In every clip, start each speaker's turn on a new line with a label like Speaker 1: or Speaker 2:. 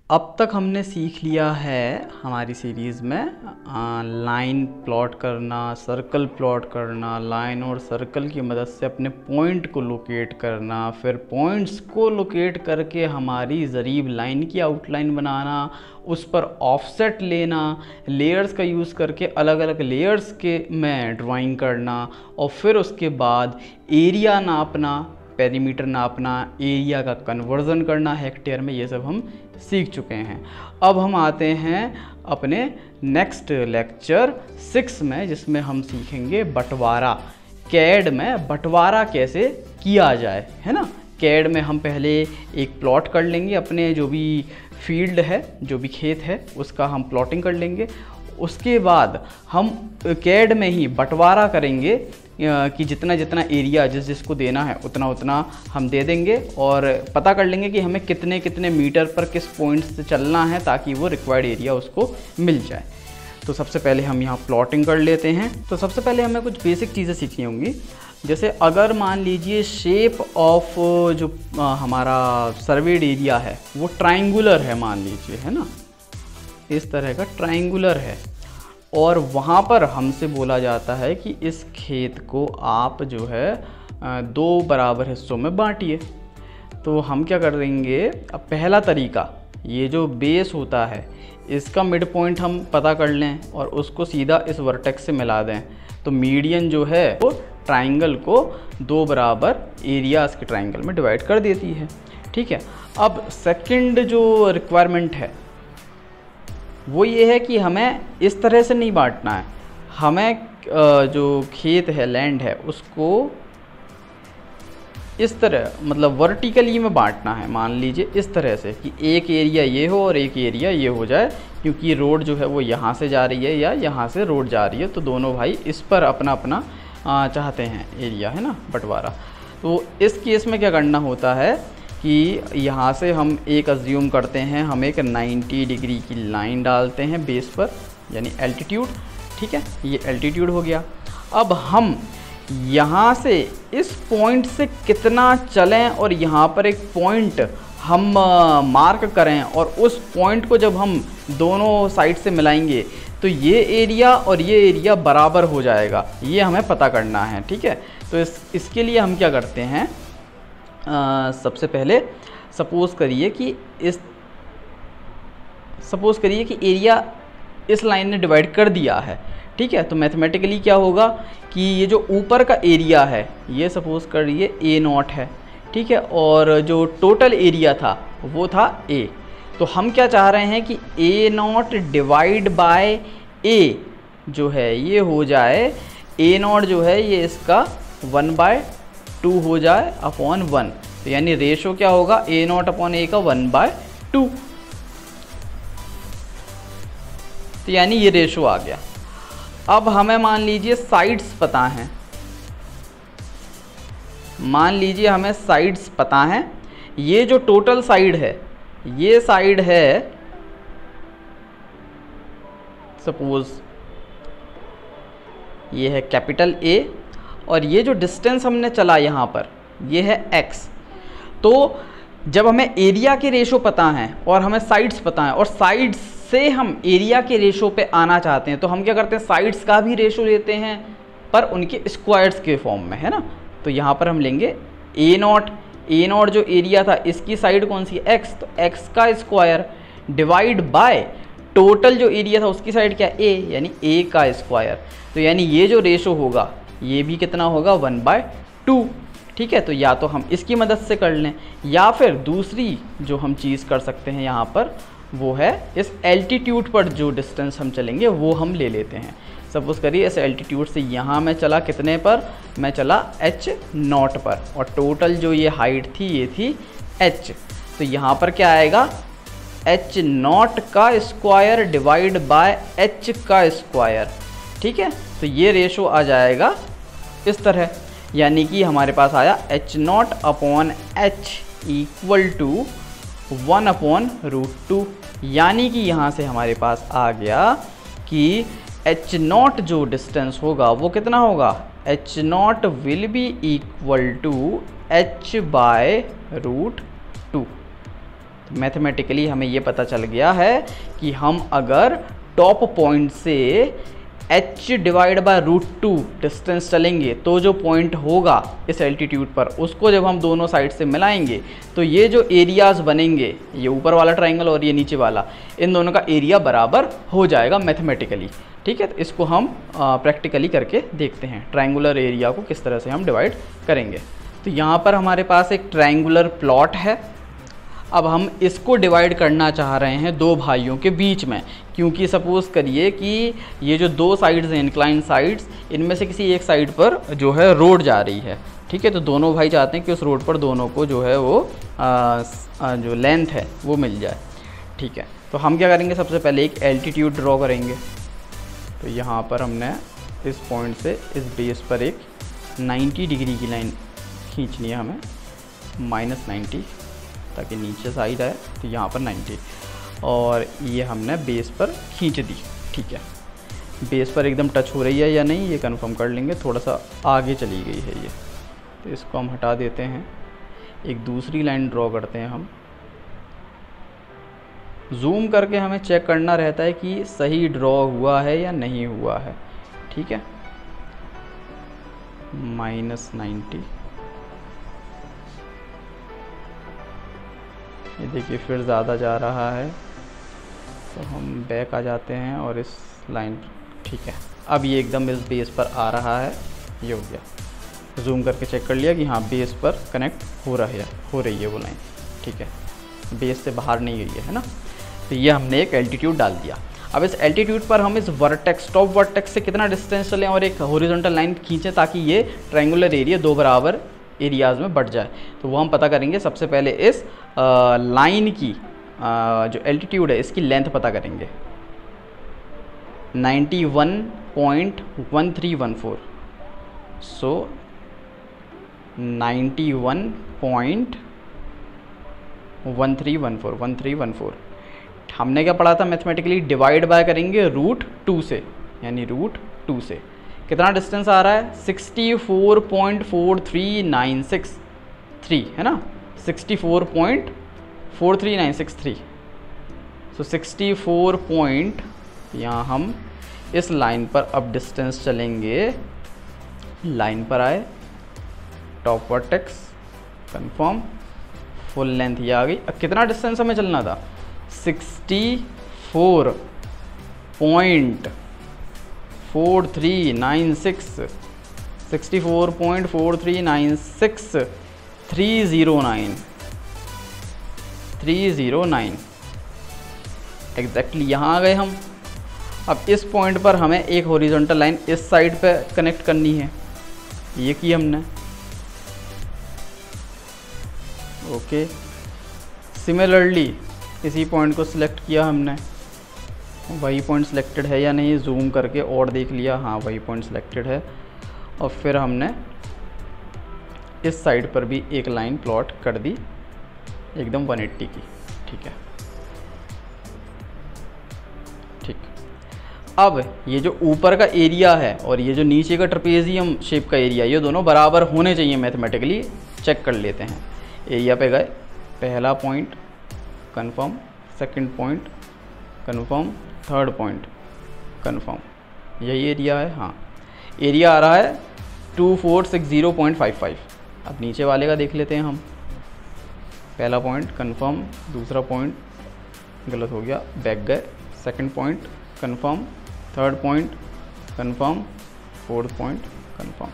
Speaker 1: अब तक हमने सीख लिया है हमारी सीरीज़ में लाइन प्लॉट करना, सर्कल प्लॉट करना, लाइन और सर्कल की मदद से अपने पॉइंट को लोकेट करना, फिर पॉइंट्स को लोकेट करके हमारी ज़रीब लाइन की आउटलाइन बनाना, उस पर ऑफसेट लेना, लेयर्स का यूज़ करके अलग अलग लेयर्स के में ड्राइंग करना, और फिर उसके बाद एरिया नापना, पेरीमीटर नापना, एरिया का कन्वर्जन करना हेक्टेयर में, ये सब हम सीख चुके हैं। अब हम आते हैं अपने नेक्स्ट लेक्चर 6 में, जिसमें हम सीखेंगे बंटवारा। कैड में बंटवारा कैसे किया जाए, है ना। कैड में हम पहले एक प्लॉट कर लेंगे, अपने जो भी फील्ड है, जो भी खेत है, उसका हम प्लॉटिंग कर लेंगे। उसके बाद हम कैड में ही बंटवारा करेंगे कि जितना जितना एरिया जिसको देना है उतना उतना हम दे देंगे, और पता कर लेंगे कि हमें कितने कितने मीटर पर किस पॉइंट से चलना है ताकि वो रिक्वायर्ड एरिया उसको मिल जाए। तो सबसे पहले हम यहाँ प्लॉटिंग कर लेते हैं। तो सबसे पहले हमें कुछ बेसिक चीज़ें सीखनी होंगी। जैसे अगर मान लीजिए शेप ऑफ जो हमारा सर्वेड एरिया है वो ट्राइंगुलर है, मान लीजिए, है ना, इस तरह का ट्राइंगुलर है, और वहाँ पर हमसे बोला जाता है कि इस खेत को आप जो है 2 बराबर हिस्सों में बांटिए। तो हम क्या कर देंगे, अब पहला तरीका, ये जो बेस होता है इसका मिड पॉइंट हम पता कर लें और उसको सीधा इस वर्टेक्स से मिला दें, तो मीडियन जो है वो ट्राइंगल को 2 बराबर एरियाज़ के ट्राइंगल में डिवाइड कर देती है। ठीक है। अब सेकंड जो रिक्वायरमेंट है वो ये है कि हमें इस तरह से नहीं बांटना है, हमें जो खेत है, लैंड है, उसको इस तरह मतलब वर्टिकली में बांटना है। मान लीजिए इस तरह से कि एक एरिया ये हो और एक एरिया ये हो जाए, क्योंकि रोड जो है वो यहाँ से जा रही है या यहाँ से रोड जा रही है, तो दोनों भाई इस पर अपना अपना चाहते हैं एरिया, है ना, बंटवारा। तो इस केस में क्या करना होता है कि यहाँ से हम एक अज्यूम करते हैं, हम एक 90 डिग्री की लाइन डालते हैं बेस पर, यानी एल्टीट्यूड। ठीक है, ये एल्टीट्यूड हो गया। अब हम यहाँ से इस पॉइंट से कितना चलें और यहाँ पर एक पॉइंट हम मार्क करें, और उस पॉइंट को जब हम दोनों साइड से मिलाएंगे तो ये एरिया और ये एरिया बराबर हो जाएगा, ये हमें पता करना है। ठीक है। तो इसके लिए हम क्या करते हैं, सबसे पहले सपोज़ करिए कि एरिया इस लाइन ने डिवाइड कर दिया है। ठीक है। तो मैथमेटिकली क्या होगा कि ये जो ऊपर का एरिया है ये सपोज़ करिए A0 है। ठीक है। और जो टोटल एरिया था वो था A। तो हम क्या चाह रहे हैं कि A0 डिवाइड बाय A जो है ये हो जाए, A0 जो है ये इसका 1/2 हो जाए अपॉन 1। तो यानी रेशो क्या होगा, A0 अपॉन A का 1/2। तो यानी ये रेशो आ गया। अब हमें मान लीजिए साइड्स पता हैं, मान लीजिए हमें साइड्स पता हैं। ये जो टोटल साइड है, ये साइड है सपोज ये है कैपिटल A, और ये जो डिस्टेंस हमने चला यहाँ पर ये है x। तो जब हमें एरिया के रेशो पता हैं और हमें साइड्स पता हैं, और साइड्स से हम एरिया के रेशो पे आना चाहते हैं, तो हम क्या करते हैं, साइड्स का भी रेशो लेते हैं पर उनके स्क्वायर्स के फॉर्म में, है ना। तो यहाँ पर हम लेंगे A0 जो एरिया था इसकी साइड कौन सी है, x, तो x का स्क्वायर डिवाइड बाय टोटल जो एरिया था उसकी साइड क्या, A, यानी A का स्क्वायर। तो यानी ये जो रेशो होगा ये भी कितना होगा, 1/2। ठीक है। तो या तो हम इसकी मदद से कर लें, या फिर दूसरी जो हम चीज़ कर सकते हैं यहाँ पर वो है इस एल्टीट्यूड पर जो डिस्टेंस हम चलेंगे वो हम ले लेते हैं। सपोज़ करिए इस एल्टीट्यूड से यहाँ मैं चला कितने पर, मैं चला H0 पर, और टोटल जो ये हाइट थी ये थी H। तो यहाँ पर क्या आएगा, H0 का स्क्वायर डिवाइड बाय H का स्क्वायर। ठीक है। तो ये रेशो आ जाएगा इस तरह, यानी कि हमारे पास आया H0 upon H equal to 1/√2। यानी कि यहाँ से हमारे पास आ गया कि H0 जो डिस्टेंस होगा वो कितना होगा, H0 will be equal to H/√2। तो मैथमेटिकली हमें ये पता चल गया है कि हम अगर टॉप पॉइंट से h डिवाइड बाय √2 डिस्टेंस चलेंगे तो जो पॉइंट होगा इस एल्टीट्यूड पर, उसको जब हम दोनों साइड से मिलाएंगे तो ये जो एरियाज़ बनेंगे, ये ऊपर वाला ट्राइंगल और ये नीचे वाला, इन दोनों का एरिया बराबर हो जाएगा मैथमेटिकली। ठीक है, तो इसको हम प्रैक्टिकली करके देखते हैं ट्राइंगुलर एरिया को किस तरह से हम डिवाइड करेंगे। तो यहाँ पर हमारे पास एक ट्राइंगुलर प्लॉट है। अब हम इसको डिवाइड करना चाह रहे हैं दो भाइयों के बीच में, क्योंकि सपोज़ करिए कि ये जो दो साइड्स हैं इंक्लाइन साइड्स, इनमें से किसी एक साइड पर जो है रोड जा रही है। ठीक है, तो दोनों भाई चाहते हैं कि उस रोड पर दोनों को जो है वो जो लेंथ है वो मिल जाए। ठीक है, तो हम क्या करेंगे, सबसे पहले एक एल्टीट्यूड ड्रॉ करेंगे। तो यहाँ पर हमने इस पॉइंट से इस बेस पर एक 90 डिग्री की लाइन खींचनी है हमें, -90, ताकि नीचे साइड आए। तो यहाँ पर 90, और ये हमने बेस पर खींच दी। ठीक है, बेस पर एकदम टच हो रही है या नहीं ये कंफर्म कर लेंगे, थोड़ा सा आगे चली गई है ये, तो इसको हम हटा देते हैं। एक दूसरी लाइन ड्रॉ करते हैं हम। जूम करके हमें चेक करना रहता है कि सही ड्रॉ हुआ है या नहीं हुआ है। ठीक है, -90, ये देखिए फिर ज़्यादा जा रहा है, तो हम बैक आ जाते हैं और इस लाइन। ठीक है, अब ये एकदम इस बेस पर आ रहा है, ये हो गया। जूम करके चेक कर लिया कि हाँ बेस पर कनेक्ट हो रही है वो लाइन। ठीक है, बेस से बाहर नहीं गई है ना। तो ये हमने एक एल्टीट्यूड डाल दिया। अब इस एल्टीट्यूड पर हम इस वर्टेक्स, टॉप वर्टेक्स से कितना डिस्टेंस चलें और एक हॉरिजॉन्टल लाइन खींचें ताकि ये ट्रायंगुलर एरिया दो बराबर एरियाज़ में बढ़ जाए। तो वो हम पता करेंगे। सबसे पहले इस लाइन की जो एल्टीट्यूड है इसकी लेंथ पता करेंगे, 91.1314। सो 91.1314 हमने क्या पढ़ा था मैथमेटिकली, डिवाइड बाय करेंगे √2 से, यानी √2 से कितना डिस्टेंस आ रहा है, 64.43963 है ना, 64.43963। सो 64 पॉइंट, यहाँ हम इस लाइन पर अब डिस्टेंस चलेंगे, लाइन पर आए, top vertex confirm, full length ये आ गई। अब कितना डिस्टेंस हमें चलना था, 64.4396, 64.4396 309 एग्जैक्टली यहाँ आ गए हम। अब इस पॉइंट पर हमें एक हॉरिजॉन्टल लाइन इस साइड पे कनेक्ट करनी है, ये की हमने। ओके, सिमिलरली इसी पॉइंट को सिलेक्ट किया हमने, वही पॉइंट सिलेक्टेड है या नहीं जूम करके और देख लिया, हाँ वही पॉइंट सिलेक्टेड है। और फिर हमने इस साइड पर भी एक लाइन प्लॉट कर दी एकदम 180 की। ठीक है, ठीक। अब ये जो ऊपर का एरिया है और ये जो नीचे का ट्रेपेजियम शेप का एरिया, ये दोनों बराबर होने चाहिए। मैथमेटिकली चेक कर लेते हैं। एरिया पे गए, पहला point confirm, second point confirm, third point confirm, यही एरिया है। हाँ, एरिया आ रहा है 2460.55। अब नीचे वाले का देख लेते हैं हम। पहला पॉइंट कंफर्म, दूसरा पॉइंट गलत हो गया, बैक गए, second point confirm, third point confirm, fourth point confirm.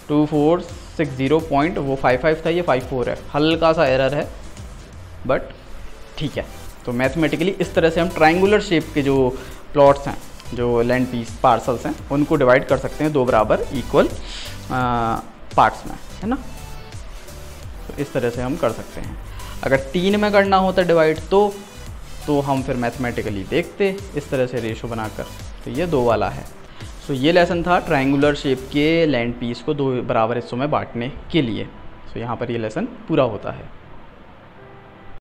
Speaker 1: 2460 वो 55 था, ये 54 है, हल्का सा एरर है बट ठीक है। तो मैथमेटिकली इस तरह से हम ट्रायंगुलर शेप के जो प्लॉट्स हैं, जो लैंड पीस पार्सल्स हैं, उनको डिवाइड कर सकते हैं दो बराबर इक्वल पार्ट्स में, है ना। तो इस तरह से हम कर सकते हैं। अगर 3 में करना होता डिवाइड तो हम फिर मैथमेटिकली देखते इस तरह से रेशो बनाकर। तो ये 2 वाला है। सो ये लेसन था ट्रायंगुलर शेप के लैंड पीस को 2 बराबर हिस्सों में बांटने के लिए। सो यहाँ पर ये लेसन पूरा होता है।